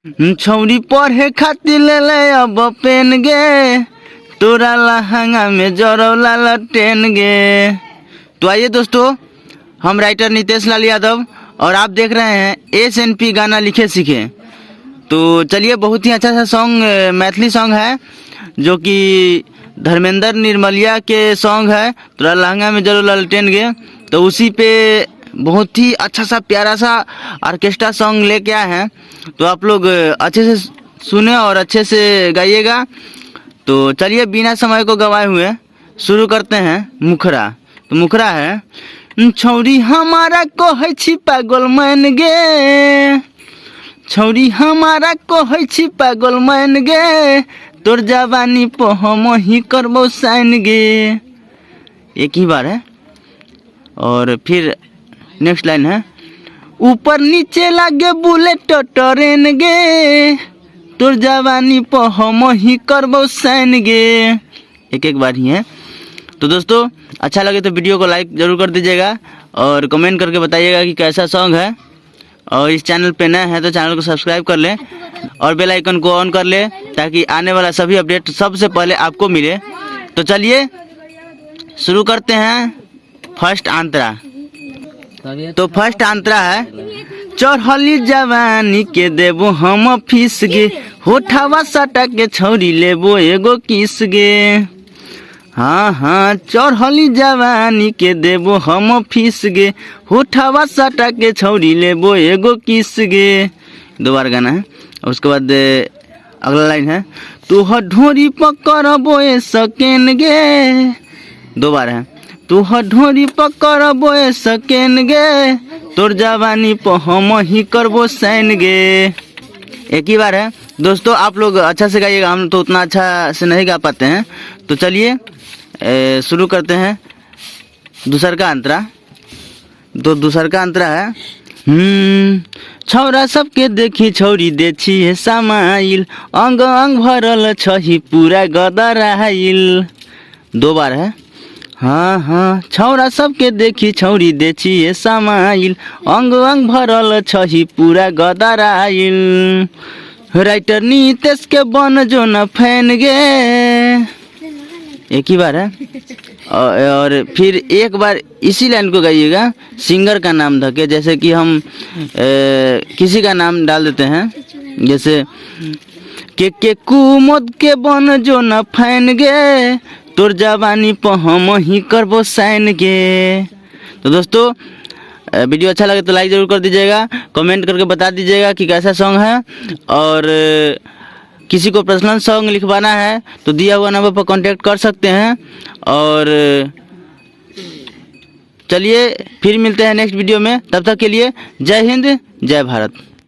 छौरी पढ़े खातिर ले ले अब पेन गे, तोरा लहंगा में जरौला लटेन गे। तो आइए दोस्तों, हम राइटर नितेश लाल यादव और आप देख रहे हैं SNP गाना लिखे सीखे। तो चलिए, बहुत ही अच्छा सा सॉन्ग मैथिली सॉन्ग है जो कि धर्मेंद्र निर्मलिया के सॉन्ग है, तोरा लहंगा में जरौला लटेन गे। तो उसी पे बहुत ही अच्छा सा प्यारा सा ऑर्केस्ट्रा सॉन्ग लेके आए हैं। तो आप लोग अच्छे से सुने और अच्छे से गाइएगा। तो चलिए, बिना समय को गवाए हुए शुरू करते हैं मुखरा। तो मुखरा है, छौरी हमारा कहै छी पागल मान गे, छौरी हमारा कहै छी पागल मान गे, तोर जवानी पे हम ही करबो साइन गे। एक ही बार है। और फिर नेक्स्ट लाइन है, ऊपर नीचे लागे बुलेट ट्रेन गे, तोर जवानी पे हम ही करबो साइन गे। एक एक बार ही है। तो दोस्तों, अच्छा लगे तो वीडियो को लाइक ज़रूर कर दीजिएगा और कमेंट करके बताइएगा कि कैसा सॉन्ग है। और इस चैनल पे नए हैं तो चैनल को सब्सक्राइब कर लें और बेल आइकन को ऑन कर लें ताकि आने वाला सभी अपडेट सबसे पहले आपको मिले। तो चलिए शुरू करते हैं फर्स्ट आंतरा। तो फर्स्ट आंतरा है, चढ़ली जवानी के देबो हम फीस गे, होठावा सटा के छौरी लेबो एगो किस गे। हाँ हाँ, चढ़ली जवानी के देबो हम फीस गे, होठावा सटा के छौरी लेबो एगो किस गे। दो बार गाना है। उसके बाद अगला लाइन है, तू ढोरी पकड़बो सकेन गे। दो बार है, तू ढोरी पकड़बो सकेन गे, तोर जवानी पे हम ही करबो साइन गे। एक ही बार है। दोस्तों, आप लोग अच्छा से गाइएगा, हम तो उतना अच्छा से नहीं गा पाते हैं। तो चलिए शुरू करते हैं दूसर का अंतरा। तो दूसर का अंतरा है, छौरा सबके देखी छौरी देछी है समाइल, अंग अंग भरल छही पूरा गदराइल। दो बार है। हाँ हाँ, छौरा सबके देखी छौरी देछी है समाइल, अंग अंग भरल छही पूरा गदराइल, राइटर नितेश के बन जो न फैन गे। एक ही बार है। और फिर एक बार इसी लाइन को गाइएगा सिंगर का नाम धके, जैसे कि हम किसी का नाम डाल देते हैं, जैसे के कुमोद के बन जो न फैन गे, तोर जवानी पे हम ही करबो साइन गे। तो दोस्तों, वीडियो अच्छा लगे तो लाइक ज़रूर कर दीजिएगा, कमेंट करके बता दीजिएगा कि कैसा सॉन्ग है। और किसी को पर्सनल सॉन्ग लिखवाना है तो दिया हुआ नंबर पर कांटेक्ट कर सकते हैं। और चलिए फिर मिलते हैं नेक्स्ट वीडियो में, तब तक के लिए जय हिंद जय भारत।